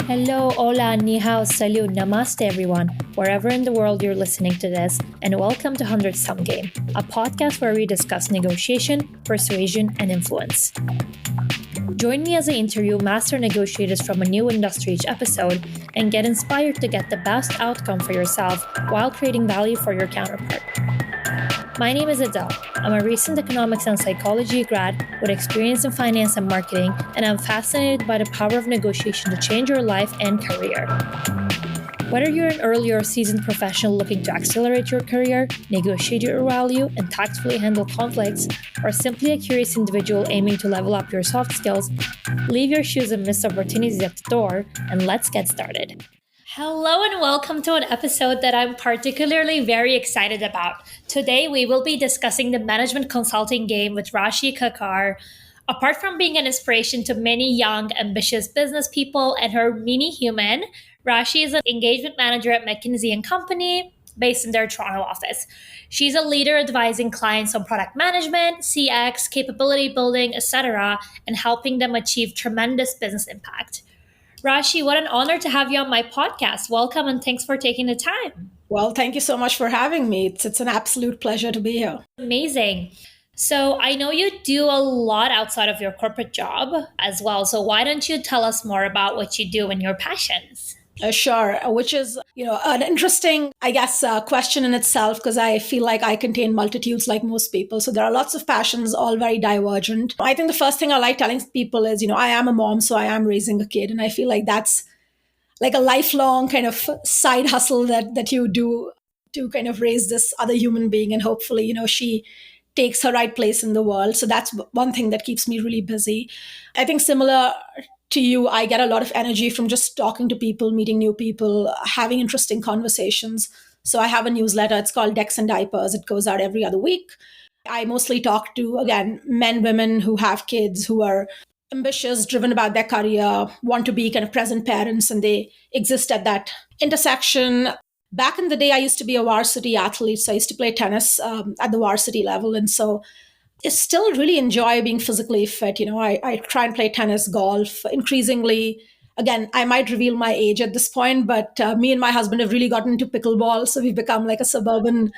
Hello, hola, ni hao, salud, namaste, everyone, wherever in the world you're listening to this, and welcome to 100 Sum Game, a podcast where we discuss negotiation, persuasion, and influence. Join me as I interview master negotiators from a new industry each episode and get inspired to get the best outcome for yourself while creating value for your counterpart. My name is Adele. I'm a recent economics and psychology grad with experience in finance and marketing, and I'm fascinated by the power of negotiation to change your life and career. Whether you're an early or seasoned professional looking to accelerate your career, negotiate your value, and tactfully handle conflicts, or simply a curious individual aiming to level up your soft skills, leave your shoes and missed opportunities at the door, and let's get started. Hello and welcome to an episode that I'm particularly very excited about. Today we will be discussing the management consulting game with Rashi Kakkar. Apart from being an inspiration to many young, ambitious business people and her mini human, Rashi is an engagement manager at McKinsey Company based in their Toronto office. She's a leader advising clients on product management, CX, capability building, etc., and helping them achieve tremendous business impact. Rashi, what an honor to have you on my podcast. Welcome and thanks for taking the time. Well, thank you so much for having me. It's an absolute pleasure to be here. Amazing. So, I know you do a lot outside of your corporate job as well. So, why don't you tell us more about what you do and your passions? Sure, which is, an interesting, question in itself because I feel like I contain multitudes like most people. So there are lots of passions, all very divergent. I think the first thing I like telling people is, I am a mom, so I am raising a kid. And I feel like that's like a lifelong kind of side hustle that you do to kind of raise this other human being. And hopefully, she takes her right place in the world. So that's one thing that keeps me really busy. I think similar to you, I get a lot of energy from just talking to people, meeting new people, having interesting conversations. So I have a newsletter. It's called Decks and Diapers. It goes out every other week. I mostly talk to, again, men, women who have kids, who are ambitious, driven about their career, want to be kind of present parents, and they exist at that intersection. Back in the day, I used to be a varsity athlete. So I used to play tennis at the varsity level. And so I still really enjoy being physically fit. I try and play tennis, golf. Increasingly, again, I might reveal my age at this point, but me and my husband have really gotten into pickleball. So we've become like a suburban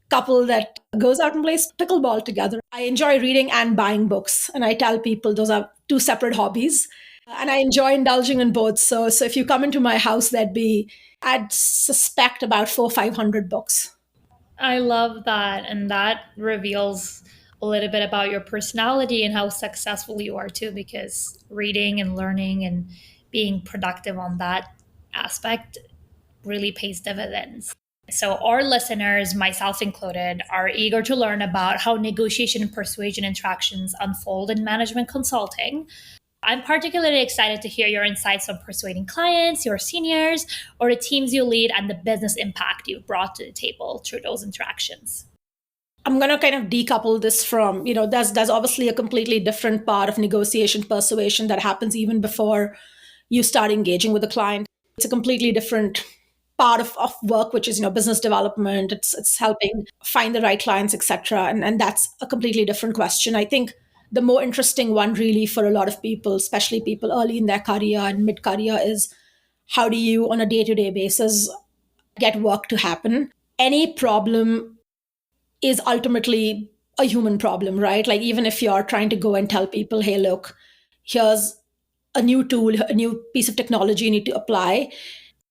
couple that goes out and plays pickleball together. I enjoy reading and buying books. And I tell people those are two separate hobbies. And I enjoy indulging in both. So if you come into my house, I'd suspect about 500 books. I love that. And that reveals a little bit about your personality and how successful you are too, because reading and learning and being productive on that aspect really pays dividends. So, our listeners, myself included, are eager to learn about how negotiation and persuasion interactions unfold in management consulting. I'm particularly excited to hear your insights on persuading clients, your seniors, or the teams you lead and the business impact you've brought to the table through those interactions. I'm going to kind of decouple this from, there's obviously a completely different part of negotiation persuasion that happens even before you start engaging with the client. It's a completely different part of work, which is, business development. It's helping find the right clients, etc. And that's a completely different question. I think the more interesting one really for a lot of people, especially people early in their career and mid-career, is how do you on a day-to-day basis get work to happen? Any problem is ultimately a human problem, right? Like even if you're trying to go and tell people, hey, look, here's a new tool, a new piece of technology you need to apply,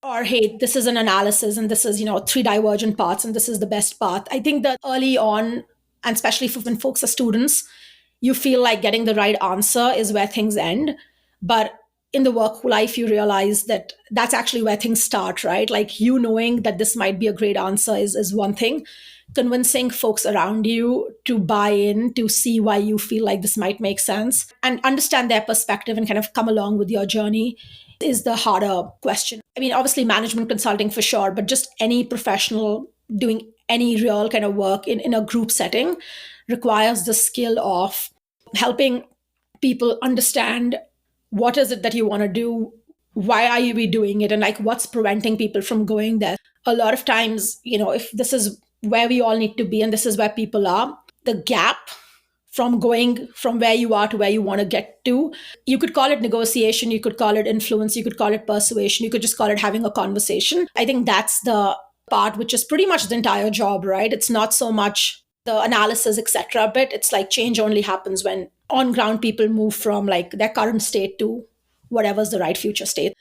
or hey, this is an analysis and this is, three divergent paths and this is the best path. I think that early on, and especially when folks are students, you feel like getting the right answer is where things end. But in the work life, you realize that that's actually where things start, right? Like you knowing that this might be a great answer is one thing. Convincing folks around you to buy in, to see why you feel like this might make sense and understand their perspective and kind of come along with your journey is the harder question. I mean, obviously management consulting for sure, but just any professional doing any real kind of work in a group setting requires the skill of helping people understand what is it that you want to do, why are you be doing it, and like what's preventing people from going there. A lot of times, if this is where we all need to be and this is where people are, the gap from going from where you are to where you want to get to. You could call it negotiation, you could call it influence, you could call it persuasion, you could just call it having a conversation. I think that's the part which is pretty much the entire job, right? It's not so much the analysis, etc. But it's like change only happens when on ground people move from like their current state to whatever's the right future state.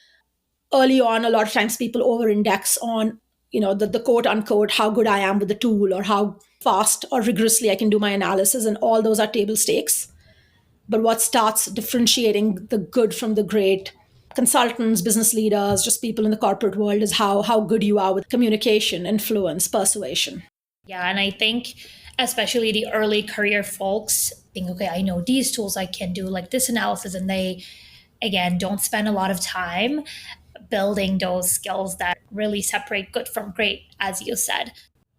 Early on, a lot of times people over index on, the quote unquote, how good I am with the tool or how fast or rigorously I can do my analysis. And all those are table stakes. But what starts differentiating the good from the great, consultants, business leaders, just people in the corporate world, is how good you are with communication, influence, persuasion. Yeah, and I think especially the early career folks think, okay, I know these tools, I can do like this analysis, and they again don't spend a lot of time building those skills that really separate good from great, as you said.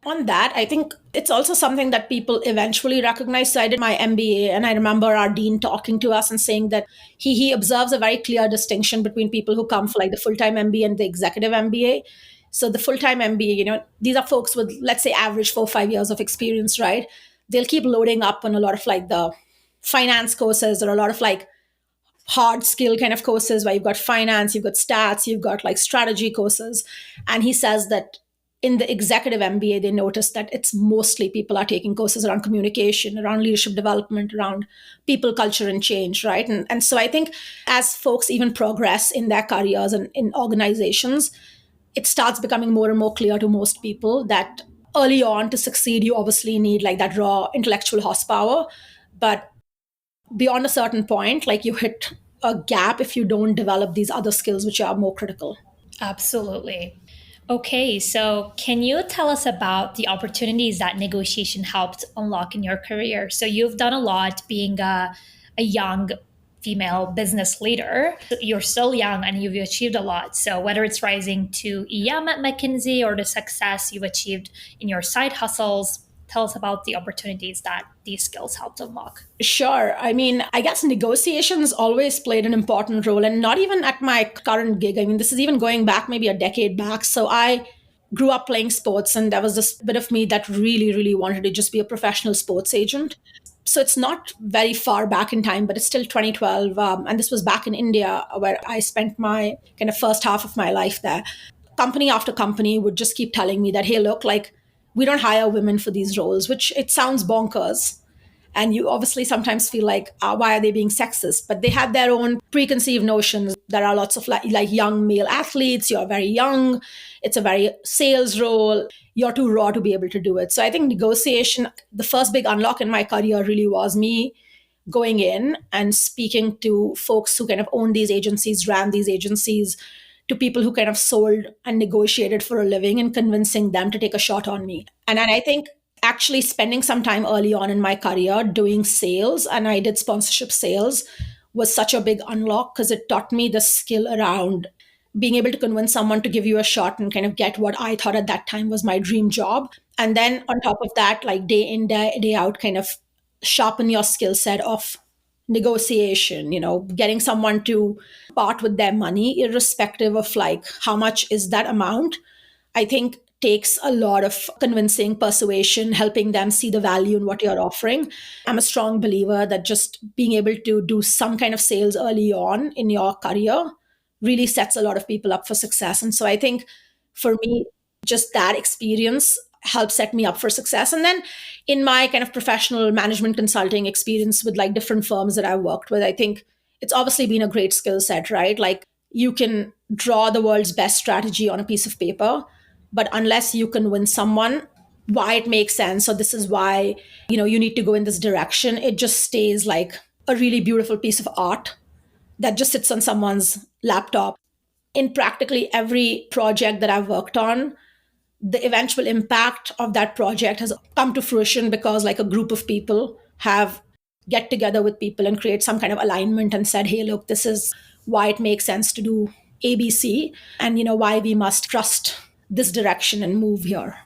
On that, I think it's also something that people eventually recognize. So I did my MBA, and I remember our dean talking to us and saying that he observes a very clear distinction between people who come for like the full-time MBA and the executive MBA. So the full-time MBA, these are folks with, let's say, average 4 or 5 years of experience, right? They'll keep loading up on a lot of like the finance courses, or a lot of like hard skill kind of courses where you've got finance, you've got stats, you've got like strategy courses. And he says that in the executive MBA, they noticed that it's mostly people are taking courses around communication, around leadership development, around people, culture, and change, right? And so I think as folks even progress in their careers and in organizations, it starts becoming more and more clear to most people that early on, to succeed, you obviously need like that raw intellectual horsepower. But beyond a certain point, like you hit a gap if you don't develop these other skills which are more critical. Absolutely. Okay, so can you tell us about the opportunities that negotiation helped unlock in your career? So you've done a lot being a young female business leader. You're still young and you've achieved a lot. So whether it's rising to EM at McKinsey or the success you've achieved in your side hustles, tell us about the opportunities that these skills helped unlock. Sure. I mean, I guess negotiations always played an important role, and not even at my current gig. I mean, this is even going back maybe a decade back. So I grew up playing sports, and there was this bit of me that really, really wanted to just be a professional sports agent. So it's not very far back in time, but it's still 2012. And this was back in India, where I spent my kind of first half of my life there. Company after company would just keep telling me that, hey, look, like, we don't hire women for these roles, which it sounds bonkers. And you obviously sometimes feel like, why are they being sexist? But they had their own preconceived notions. There are lots of like young male athletes. You're very young. It's a very sales role. You're too raw to be able to do it. So I think negotiation, the first big unlock in my career really was me going in and speaking to folks who kind of own these agencies, ran these agencies, to people who kind of sold and negotiated for a living, and convincing them to take a shot on me. And I think actually spending some time early on in my career doing sales, and I did sponsorship sales, was such a big unlock because it taught me the skill around being able to convince someone to give you a shot and kind of get what I thought at that time was my dream job. And then on top of that, like day in, day out, kind of sharpen your skill set of negotiation, getting someone to part with their money, irrespective of like how much is that amount. I think takes a lot of convincing, persuasion, helping them see the value in what you're offering. I'm a strong believer that just being able to do some kind of sales early on in your career really sets a lot of people up for success. And so I think for me, just that experience helped set me up for success. And then in my kind of professional management consulting experience with like different firms that I've worked with, I think it's obviously been a great skill set, right? Like you can draw the world's best strategy on a piece of paper, but unless you convince someone why it makes sense, or this is why, you need to go in this direction, it just stays like a really beautiful piece of art that just sits on someone's laptop. In practically every project that I've worked on, the eventual impact of that project has come to fruition because like a group of people have get together with people and create some kind of alignment and said, hey, look, this is why it makes sense to do ABC, and why we must trust this direction and move here.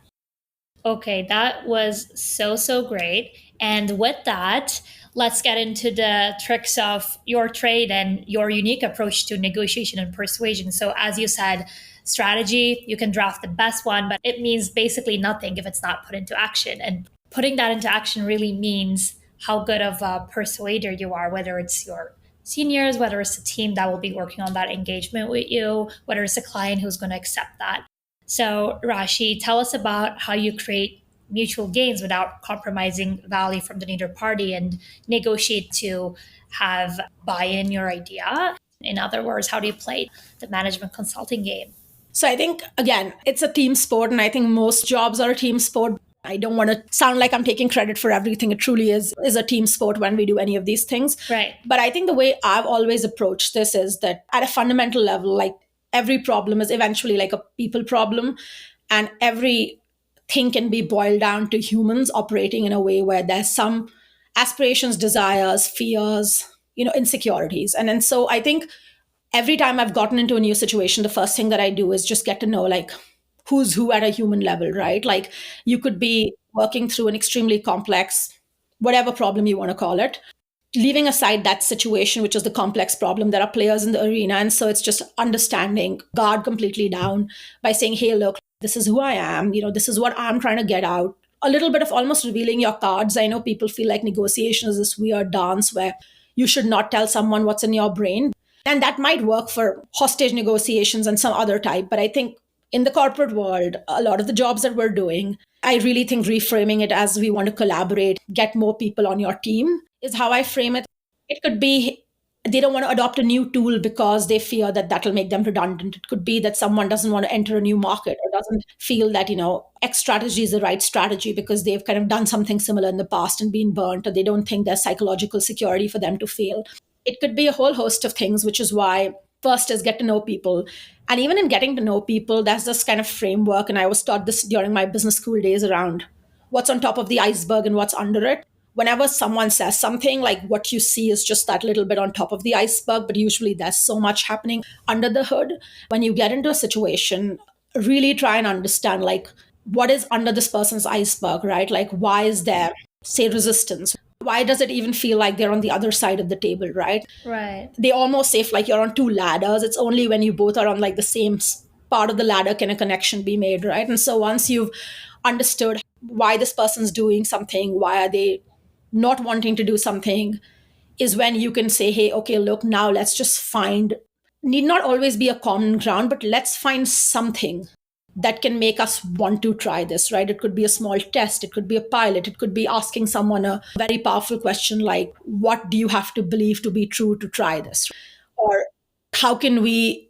Okay, that was so great. And with that, let's get into the tricks of your trade and your unique approach to negotiation and persuasion. So as you said, strategy, you can draft the best one, but it means basically nothing if it's not put into action. And putting that into action really means how good of a persuader you are, whether it's your seniors, whether it's the team that will be working on that engagement with you, whether it's a client who's going to accept that. So, Rashi, tell us about how you create mutual gains without compromising value from the neither party and negotiate to have buy in your idea. In other words, how do you play the management consulting game? So I think, again, it's a team sport, and I think most jobs are a team sport. I don't want to sound like I'm taking credit for everything. It truly is a team sport when we do any of these things. Right. But I think the way I've always approached this is that at a fundamental level, like every problem is eventually like a people problem, and everything can be boiled down to humans operating in a way where there's some aspirations, desires, fears, insecurities. And then so I think every time I've gotten into a new situation, the first thing that I do is just get to know like who's who at a human level, right? Like you could be working through an extremely complex, whatever problem you want to call it, leaving aside that situation, which is the complex problem. There are players in the arena. And so it's just understanding, guard completely down by saying, hey, look, this is who I am. This is what I'm trying to get out. A little bit of almost revealing your cards. I know people feel like negotiation is this weird dance where you should not tell someone what's in your brain. And that might work for hostage negotiations and some other type. But I think in the corporate world, a lot of the jobs that we're doing, I really think reframing it as we want to collaborate, get more people on your team is how I frame it. It could be they don't want to adopt a new tool because they fear that that'll make them redundant. It could be that someone doesn't want to enter a new market or doesn't feel that, X strategy is the right strategy because they've kind of done something similar in the past and been burnt, or they don't think there's psychological security for them to fail. It could be a whole host of things, which is why first is get to know people. And even in getting to know people, there's this kind of framework. And I was taught this during my business school days around what's on top of the iceberg and what's under it. Whenever someone says something, like what you see is just that little bit on top of the iceberg, but usually there's so much happening under the hood. When you get into a situation, really try and understand like what is under this person's iceberg, right? Like why is there, say, resistance? Why does it even feel like they're on the other side of the table, right? Right. They almost say if like you're on two ladders, it's only when you both are on like the same part of the ladder can a connection be made, right? And so once you've understood why this person's doing something, why are they not wanting to do something, is when you can say, hey, okay, look, now let's just find, need not always be a common ground, but let's find something that can make us want to try this, right? It could be a small test, it could be a pilot, it could be asking someone a very powerful question like, what do you have to believe to be true to try this? Or how can we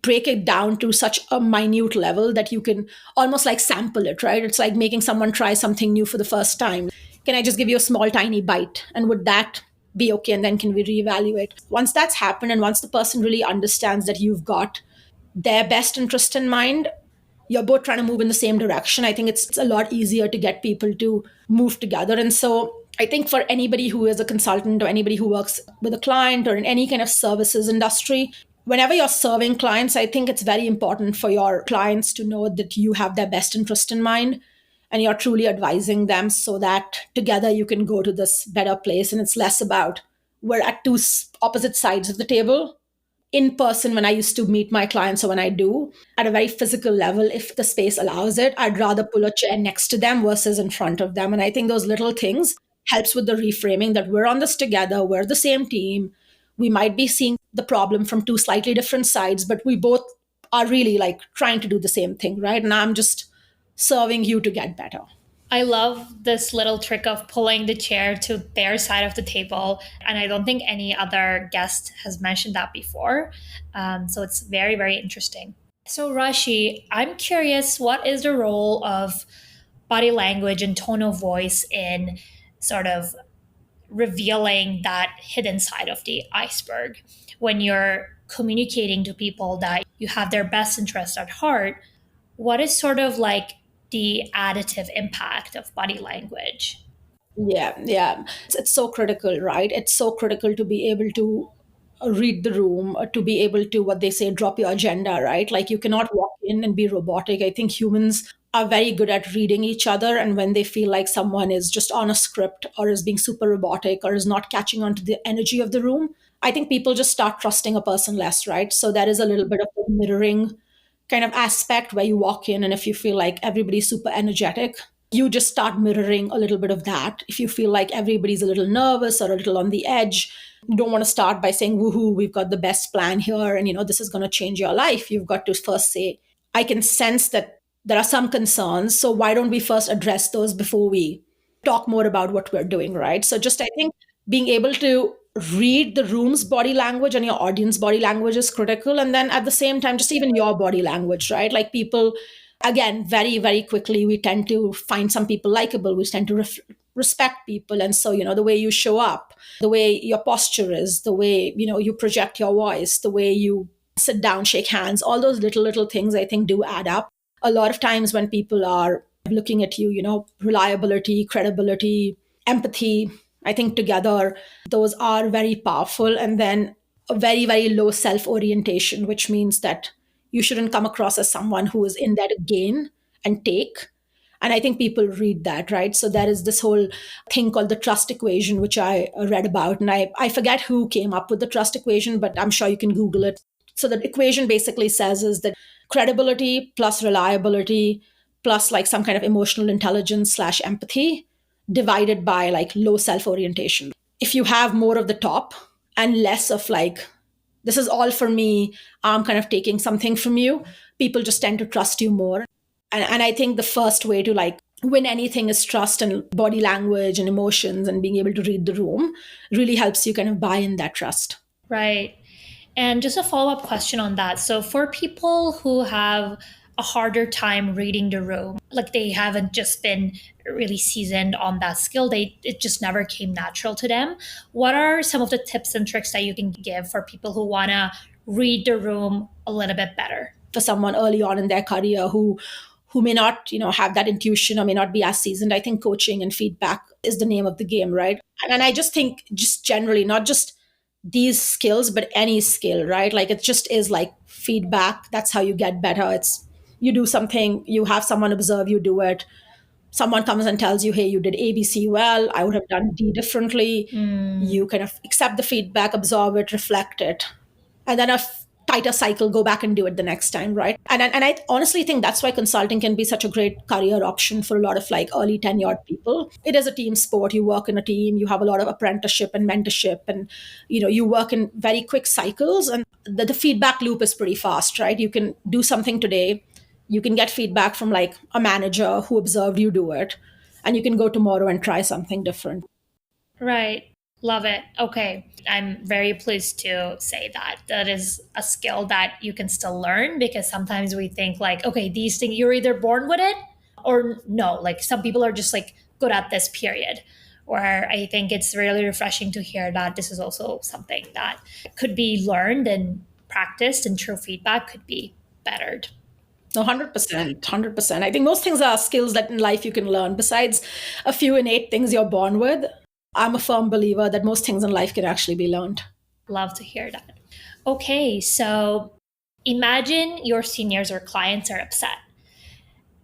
break it down to such a minute level that you can almost like sample it, right? It's like making someone try something new for the first time. Can I just give you a small, tiny bite? And would that be okay? And then can we reevaluate? Once that's happened, and once the person really understands that you've got their best interest in mind, you're both trying to move in the same direction, I think it's a lot easier to get people to move together. And so I think for anybody who is a consultant or anybody who works with a client or in any kind of services industry, whenever you're serving clients, I think it's very important for your clients to know that you have their best interest in mind and you're truly advising them so that together you can go to this better place. And it's less about we're at two opposite sides of the table. In person, when I used to meet my clients, or when I do, at a very physical level, if the space allows it, I'd rather pull a chair next to them versus in front of them. And I think those little things helps with the reframing that we're on this together, we're the same team. We might be seeing the problem from two slightly different sides, but we both are really like trying to do the same thing, right? And I'm just serving you to get better. I love this little trick of pulling the chair to their side of the table. And I don't think any other guest has mentioned that before. So it's very, very interesting. So, Rashi, I'm curious, what is the role of body language and tone of voice in sort of revealing that hidden side of the iceberg? When you're communicating to people that you have their best interest at heart, what is sort of like the additive impact of body language? Yeah. It's so critical, right? It's so critical to be able to read the room, to be able to, what they say, drop your agenda, right? Like you cannot walk in and be robotic. I think humans are very good at reading each other. And when they feel like someone is just on a script or is being super robotic or is not catching on to the energy of the room, I think people just start trusting a person less, right? So there is a little bit of a mirroring kind of aspect where you walk in and if you feel like everybody's super energetic, you just start mirroring a little bit of that. If you feel like everybody's a little nervous or a little on the edge, you don't want to start by saying, woohoo, we've got the best plan here and this is going to change your life. You've got to first say, I can sense that there are some concerns, so why don't we first address those before we talk more about what we're doing, right? So just, I think, being able to read the room's body language and your audience body language is critical. And then at the same time, just even your body language, right? Like people, again, very, very quickly, we tend to find some people likable. We tend to respect people. And so, the way you show up, the way your posture is, the way, you project your voice, the way you sit down, shake hands, all those little things, I think, do add up. A lot of times when people are looking at you, reliability, credibility, empathy, I think together, those are very powerful. And then a very, very low self orientation, which means that you shouldn't come across as someone who is in there to gain and take. And I think people read that, right? So there is this whole thing called the trust equation, which I read about. And I forget who came up with the trust equation, but I'm sure you can Google it. So the equation basically says is that credibility plus reliability plus like some kind of emotional intelligence / empathy divided by like low self orientation. If you have more of the top and less of like, this is all for me, I'm kind of taking something from you, people just tend to trust you more. And I think the first way to like win anything is trust and body language and emotions, and being able to read the room really helps you kind of buy in that trust. Right. And just a follow-up question on that. So for people who have a harder time reading the room, like they haven't just been really seasoned on that skill, it just never came natural to them. What are some of the tips and tricks that you can give for people who want to read the room a little bit better? For someone early on in their career who may not, have that intuition or may not be as seasoned, I think coaching and feedback is the name of the game, right? And I just think just generally, not just these skills, but any skill, right? Like it just is like feedback. That's how you get better. It's you do something, you have someone observe you do it. Someone comes and tells you, hey, you did ABC well. I would have done D differently. You kind of accept the feedback, absorb it, reflect it. And then tighter cycle, go back and do it the next time, right? And I honestly think that's why consulting can be such a great career option for a lot of like early tenured people. It is a team sport. You work in a team, you have a lot of apprenticeship and mentorship, and you work in very quick cycles, and the feedback loop is pretty fast, right? You can do something today, you can get feedback from like a manager who observed you do it, and you can go tomorrow and try something different. Right. Love it. Okay. I'm very pleased to say that is a skill that you can still learn, because sometimes we think like, okay, these things, you're either born with it or no. Like some people are just like good at this period, where I think it's really refreshing to hear that this is also something that could be learned and practiced, and through feedback could be bettered. No, 100%, 100%. I think most things are skills that in life you can learn, besides a few innate things you're born with. I'm a firm believer that most things in life can actually be learned. Love to hear that. Okay, so imagine your seniors or clients are upset.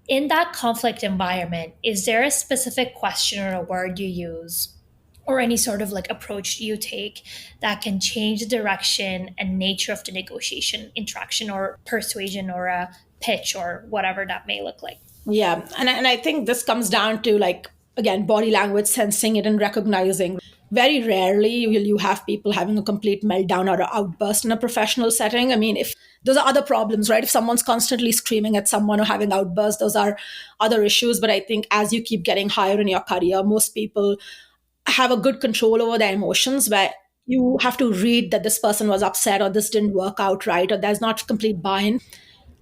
In that conflict environment, is there a specific question or a word you use, or any sort of like approach you take that can change the direction and nature of the negotiation, interaction, or persuasion, or a pitch, or whatever that may look like? Yeah. And I think this comes down to like, again, body language, sensing it and recognizing. Very rarely will you have people having a complete meltdown or an outburst in a professional setting. I mean, if those are other problems, right? If someone's constantly screaming at someone or having outbursts, those are other issues. But I think as you keep getting higher in your career, most people have a good control over their emotions, where you have to read that this person was upset or this didn't work out right, or there's not complete buy-in.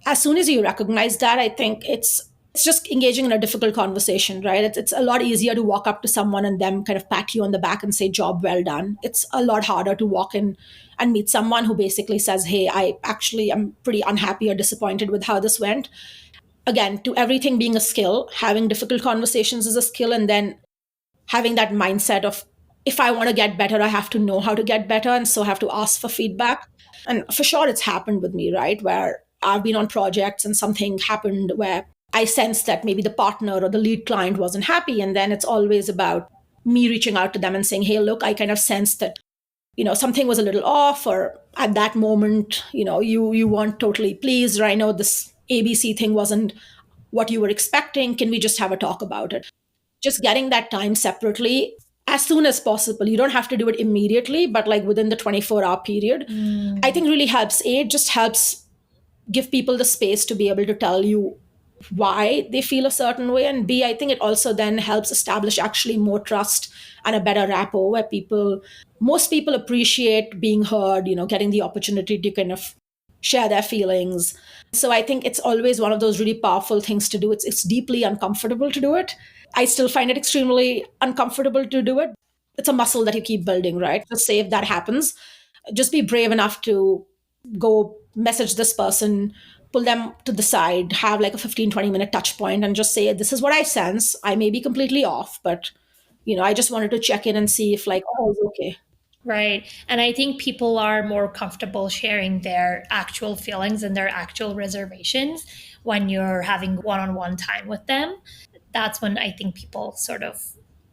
As soon as you recognize that, I think it's just engaging in a difficult conversation, right? It's a lot easier to walk up to someone and them kind of pat you on the back and say, job well done. It's a lot harder to walk in and meet someone who basically says, hey, I actually am pretty unhappy or disappointed with how this went. Again, to everything being a skill, having difficult conversations is a skill, and then having that mindset of, if I want to get better, I have to know how to get better, and so have to ask for feedback. And for sure, it's happened with me, right? Where I've been on projects and something happened where I sensed that maybe the partner or the lead client wasn't happy. And then it's always about me reaching out to them and saying, hey, look, I kind of sensed that, something was a little off, or at that moment, you weren't totally pleased, or I know this ABC thing wasn't what you were expecting? Can we just have a talk about it? Just getting that time separately as soon as possible. You don't have to do it immediately, but like within the 24-hour period, I think really helps. A, it just helps give people the space to be able to tell you why they feel a certain way. And B, I think it also then helps establish actually more trust and a better rapport where most people appreciate being heard, getting the opportunity to kind of share their feelings. So I think it's always one of those really powerful things to do. It's deeply uncomfortable to do it. I still find it extremely uncomfortable to do it. It's a muscle that you keep building, right? Just say if that happens, just be brave enough to go message this person, pull them to the side, have like a 15-20 minute touch point and just say, this is what I sense. I may be completely off, but I just wanted to check in and see if like, oh, it's okay. Right. And I think people are more comfortable sharing their actual feelings and their actual reservations when you're having one on one time with them. That's when I think people sort of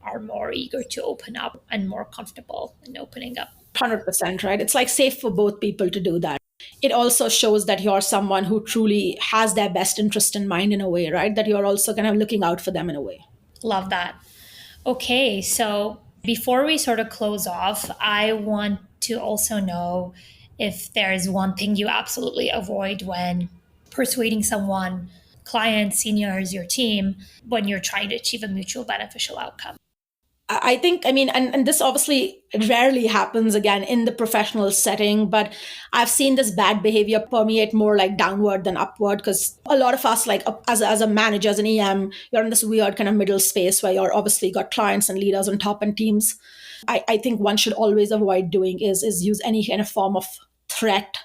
are more eager to open up and more comfortable in opening up. 100%, right? It's like safe for both people to do that. It also shows that you're someone who truly has their best interest in mind in a way, right? That you're also kind of looking out for them in a way. Love that. Okay, so before we sort of close off, I want to also know if there's one thing you absolutely avoid when persuading someone, clients, seniors, your team, when you're trying to achieve a mutual beneficial outcome. I think, I mean, and this obviously rarely happens again in the professional setting, but I've seen this bad behavior permeate more like downward than upward because a lot of us, like as a manager, as an EM, you're in this weird kind of middle space where you're obviously got clients and leaders on top and teams. I think one should always avoid doing is use any kind of form of threat.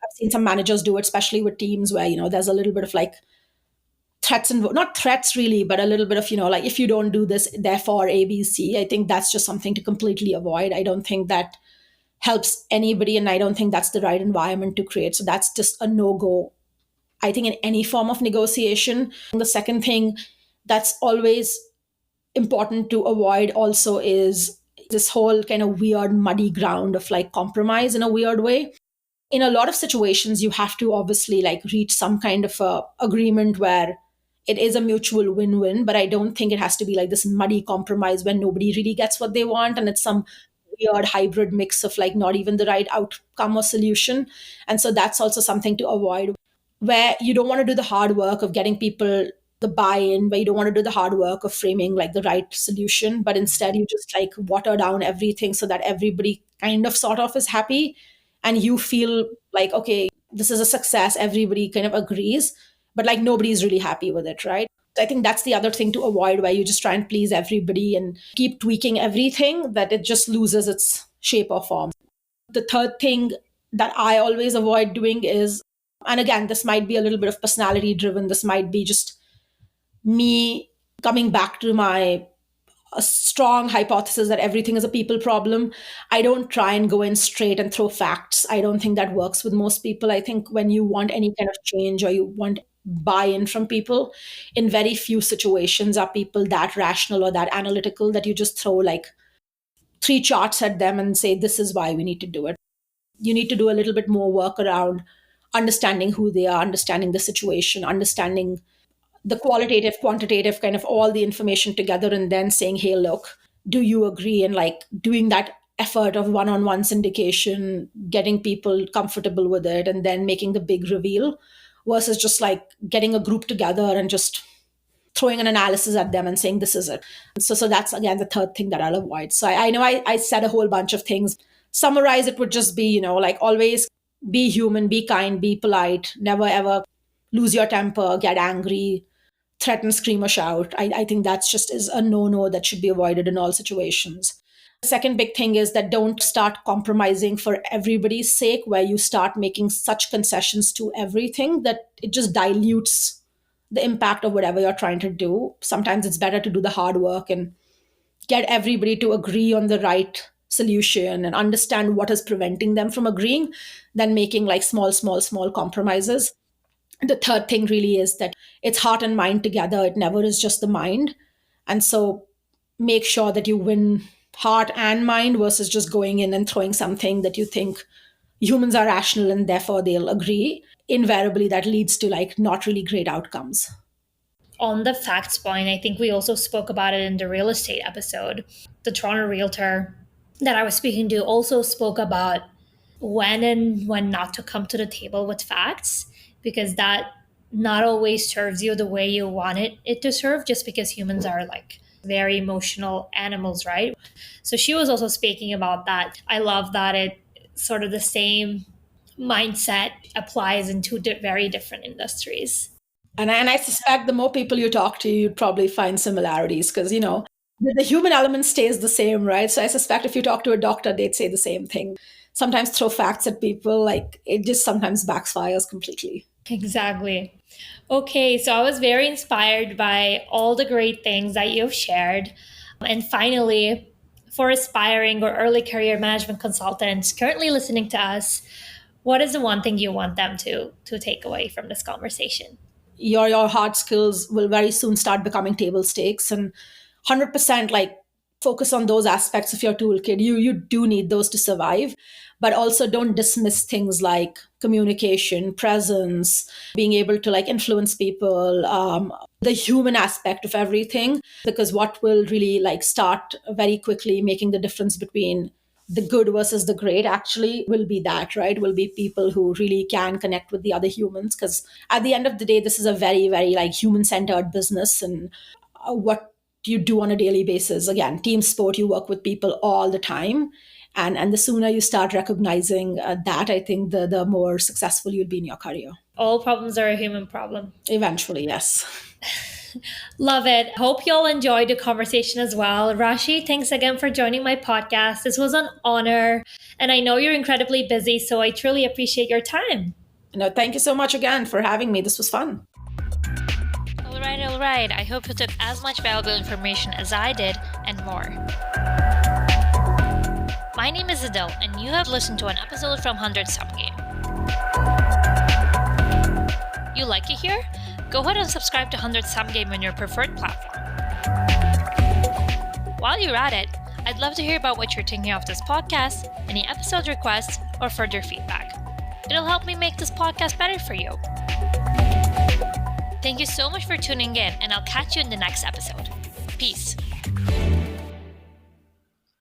I've seen some managers do it, especially with teams where, there's a little bit of like threats and not threats really, but a little bit of, like if you don't do this, therefore ABC. I think that's just something to completely avoid. I don't think that helps anybody. And I don't think that's the right environment to create. So that's just a no-go, I think, in any form of negotiation. And the second thing that's always important to avoid also is this whole kind of weird muddy ground of like compromise in a weird way. In a lot of situations, you have to obviously like reach some kind of a agreement where it is a mutual win-win, but I don't think it has to be like this muddy compromise when nobody really gets what they want and it's some weird hybrid mix of like not even the right outcome or solution. And so that's also something to avoid, where you don't want to do the hard work of getting people the buy-in, where you don't want to do the hard work of framing like the right solution, but instead you just like water down everything so that everybody kind of sort of is happy and you feel like, okay, this is a success, everybody kind of agrees, but like nobody's really happy with it, right? I think that's the other thing to avoid, where you just try and please everybody and keep tweaking everything, that it just loses its shape or form. The third thing that I always avoid doing is, and again, this might be a little bit of personality driven, this might be just me coming back to my a strong hypothesis that everything is a people problem. I don't try and go in straight and throw facts. I don't think that works with most people. I think when you want any kind of change or you want buy-in from people, in very few situations are people that rational or that analytical that you just throw like three charts at them and say, this is why we need to do it. You need to do a little bit more work around understanding who they are, understanding the situation, understanding the qualitative, quantitative, kind of all the information together, and then saying, hey, look, do you agree? And like doing that effort of one-on-one syndication, getting people comfortable with it, and then making the big reveal, versus just like getting a group together and just throwing an analysis at them and saying, this is it. So that's, again, the third thing that I'll avoid. So I know I said a whole bunch of things. Summarize it would just be, like always be human, be kind, be polite, never ever lose your temper, get angry, threaten, scream, or shout. I think that's just is a no-no that should be avoided in all situations. The second big thing is that don't start compromising for everybody's sake, where you start making such concessions to everything that it just dilutes the impact of whatever you're trying to do. Sometimes it's better to do the hard work and get everybody to agree on the right solution and understand what is preventing them from agreeing than making like small compromises. The third thing really is that it's heart and mind together. It never is just the mind. And so make sure that you win heart and mind versus just going in and throwing something that you think humans are rational and therefore they'll agree. Invariably, that leads to like not really great outcomes. On the facts point, I think we also spoke about it in the real estate episode. The Toronto realtor that I was speaking to also spoke about when and when not to come to the table with facts, because that not always serves you the way you want it to serve, just because humans are like very emotional animals, right? So she was also speaking about that. I love that it sort of the same mindset applies in two very different industries. And I suspect the more people you talk to, you'd probably find similarities because, the human element stays the same, right? So I suspect if you talk to a doctor, they'd say the same thing. Sometimes throw facts at people, like it just sometimes backfires completely. Exactly. Okay, so I was very inspired by all the great things that you've shared. And finally, for aspiring or early career management consultants currently listening to us, what is the one thing you want them to take away from this conversation? Your hard skills will very soon start becoming table stakes, and 100% like focus on those aspects of your toolkit. You do need those to survive, but also don't dismiss things like communication, presence, being able to like influence people, the human aspect of everything, because what will really like start very quickly making the difference between the good versus the great actually will be that, right? Will be people who really can connect with the other humans. Because at the end of the day, this is a very, very like human centered business. And what you do on a daily basis, again, team sport, you work with people all the time. And the sooner you start recognizing that, I think the more successful you'll be in your career. All problems are a human problem. Eventually, yes. Love it. Hope you all enjoyed the conversation as well. Rashi, thanks again for joining my podcast. This was an honor. And I know you're incredibly busy, so I truly appreciate your time. No, thank you so much again for having me. This was fun. All right. I hope you took as much valuable information as I did and more. My name is Adele, and you have listened to an episode from 100 Some Game. You like it here? Go ahead and subscribe to 100 Some Game on your preferred platform. While you're at it, I'd love to hear about what you're thinking of this podcast, any episode requests, or further feedback. It'll help me make this podcast better for you. Thank you so much for tuning in, and I'll catch you in the next episode. Peace.